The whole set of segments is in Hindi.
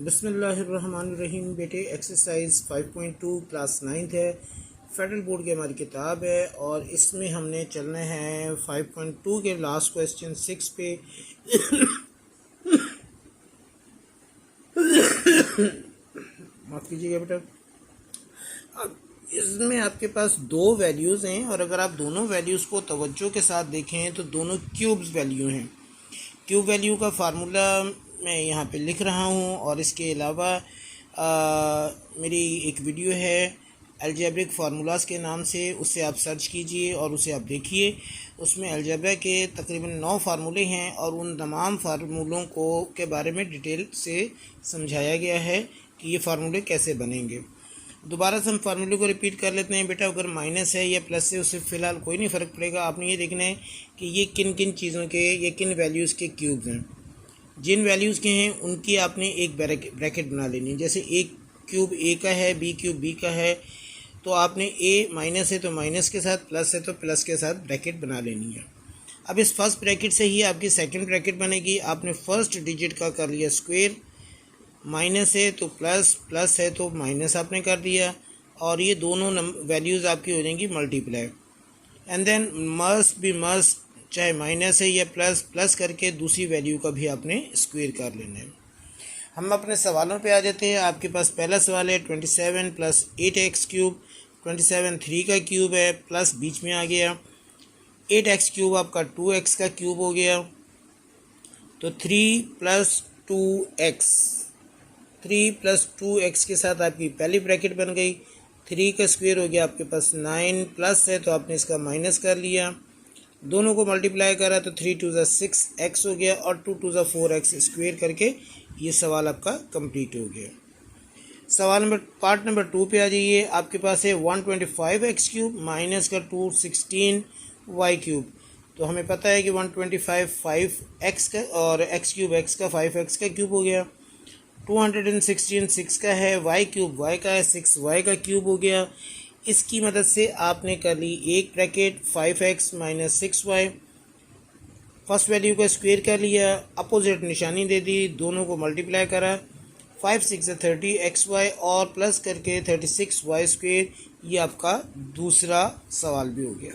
बिस्मिल्लाहिर्रहमानिर्रहीम। बेटे एक्सरसाइज 5.2 क्लास 9th है, फेडरल बोर्ड की हमारी किताब है और इसमें हमने चलना है 5.2 के लास्ट क्वेश्चन 6 पे। माफ़ कीजिएगा बेटा। अब इसमें आपके पास दो वैल्यूज़ हैं और अगर आप दोनों वैल्यूज़ को तवज्जो के साथ देखें तो दोनों क्यूब्स वैल्यू हैं। क्यूब वैल्यू का फार्मूला मैं यहाँ पे लिख रहा हूँ और इसके अलावा मेरी एक वीडियो है अलजेब्रिक फार्मूलाज के नाम से, उससे आप सर्च कीजिए और उसे आप देखिए। उसमें अलजेब्रा के तकरीबन 9 फार्मूले हैं और उन तमाम फार्मूलों को के बारे में डिटेल से समझाया गया है कि ये फार्मूले कैसे बनेंगे। दोबारा से हम फार्मूले को रिपीट कर लेते हैं बेटा। अगर माइनस है या प्लस है उससे फ़िलहाल कोई नहीं फ़र्क पड़ेगा। आपने ये देखना है कि ये किन किन चीज़ों के, ये किन वैल्यूज़ के क्यूब्स हैं। जिन वैल्यूज़ के हैं उनकी आपने एक ब्रैकेट बना लेनी है। जैसे एक क्यूब ए का है, बी क्यूब बी का है, तो आपने ए माइनस है तो माइनस के साथ, प्लस है तो प्लस के साथ ब्रैकेट बना लेनी है। अब इस फर्स्ट ब्रैकेट से ही आपकी सेकंड ब्रैकेट बनेगी। आपने फर्स्ट डिजिट का कर लिया स्क्वायर, माइनस है तो प्लस, प्लस है तो माइनस आपने कर दिया और ये दोनों वैल्यूज़ आपकी हो जाएंगी multiply. And then must be must, चाहे माइनस है या प्लस, प्लस करके दूसरी वैल्यू का भी आपने स्क्वायर कर लेना है। हम अपने सवालों पे आ जाते हैं। आपके पास पहला सवाल है 27 प्लस 8x क्यूब। 27 3 का क्यूब है, प्लस बीच में आ गया। 8x क्यूब आपका 2x का क्यूब हो गया, तो 3 प्लस 2x, 3 प्लस 2x के साथ आपकी पहली ब्रैकेट बन गई। 3 का स्क्वायर हो गया आपके पास 9, प्लस है तो आपने इसका माइनस कर लिया, दोनों को मल्टीप्लाई करा तो 3 2 6x हो गया और 2 2 4x स्क्वायर करके ये सवाल आपका कंप्लीट हो गया। सवाल नंबर पार्ट नंबर 2 पे आ जाइए। आपके पास है 125x क्यूब माइनस का 216y क्यूब। तो हमें पता है कि 125 5x का और x क्यूब x का 5x का क्यूब हो गया। 216 6 का है, y क्यूब y का है, 6y का क्यूब हो गया। इसकी मदद से आपने कर ली एक bracket 5x minus 6y। First value का स्क्वायर कर लिया, अपोजिट निशानी दे दी, दोनों को मल्टीप्लाई करा, 5 6 30xy और प्लस करके 36y स्क्वायर। ये आपका दूसरा सवाल भी हो गया।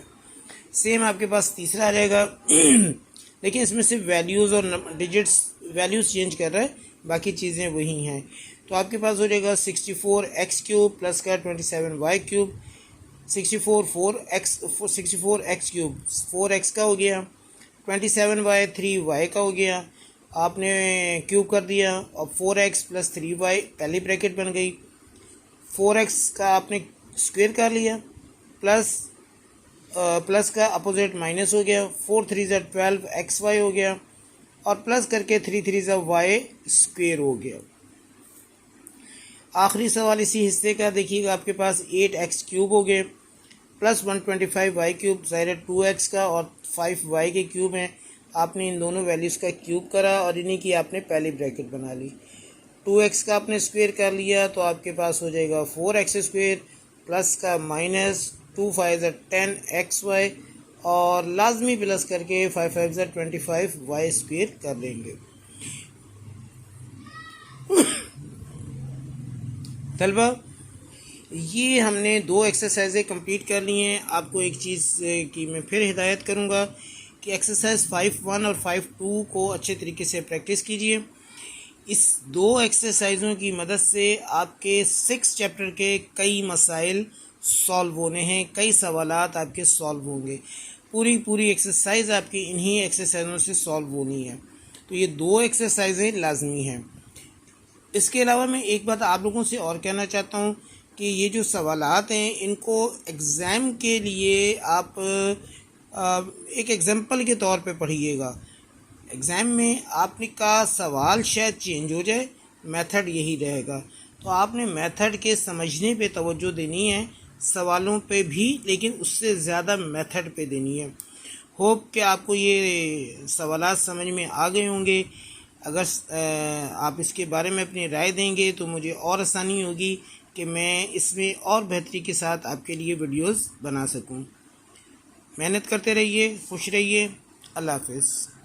सेम आपके पास तीसरा आ जाएगा लेकिन इसमें सिर्फ वैल्यूज़ और डिजिट्स, वैल्यूज़ चेंज कर रहा है, बाकी चीज़ें वही हैं। तो आपके पास हो जाएगा 64x क्यूब प्लस का 27y cube. 64x cube 4x का हो गया, 27y 3y का हो गया। आपने क्यूब कर दिया और 4x प्लस 3y पहली ब्रैकेट बन गई। 4x का आपने स्क्वायर कर लिया, प्लस का अपोजिट माइनस हो गया, 4 3 12xy हो गया और प्लस करके 3 3 y स्क्वायर हो गया। आखिरी सवाल इसी हिस्से का देखिएगा। आपके पास 8x क्यूब हो गए प्लस 125y क्यूब, ज़ाहिर 2x का और 5y के क्यूब हैं। आपने इन दोनों वैल्यूज़ का क्यूब करा और इन्हीं की आपने पहली ब्रैकेट बना ली। 2x का आपने स्क्वायर कर लिया तो आपके पास हो जाएगा 4x स्क्वायर प्लस का माइनस 2 5 10xy और लाजमी प्लस करके 5 5 25y स्क्वायर कर लेंगे। तलबा, ये हमने 2 एक्सरसाइजें कंप्लीट कर ली हैं। आपको एक चीज़ की मैं फिर हिदायत करूँगा कि एक्सरसाइज 5.1 और 5.2 को अच्छे तरीके से प्रैक्टिस कीजिए। इस 2 एक्सरसाइज़ों की मदद से आपके 6 चैप्टर के कई मसाइल सॉल्व होने हैं, कई सवालात आपके सॉल्व होंगे। पूरी एक्सरसाइज आपकी इन्हीं एक्सरसाइजों से सॉल्व होनी है। तो ये 2 एक्सरसाइजें लाजमी हैं। इसके अलावा मैं एक बात आप लोगों से और कहना चाहता हूँ कि ये जो सवालात हैं इनको एग्ज़ाम के लिए आप एक एग्जाम्पल के तौर पे पढ़िएगा। एग्ज़ाम में आपका सवाल शायद चेंज हो जाए, मेथड यही रहेगा। तो आपने मेथड के समझने पे तवज्जो देनी है, सवालों पे भी, लेकिन उससे ज़्यादा मेथड पे देनी है। होप कि आपको ये सवालात समझ में आ गए होंगे। अगर आप इसके बारे में अपनी राय देंगे तो मुझे और आसानी होगी कि मैं इसमें और बेहतरी के साथ आपके लिए वीडियोस बना सकूं। मेहनत करते रहिए, खुश रहिए। अल्लाह हाफ़िज़।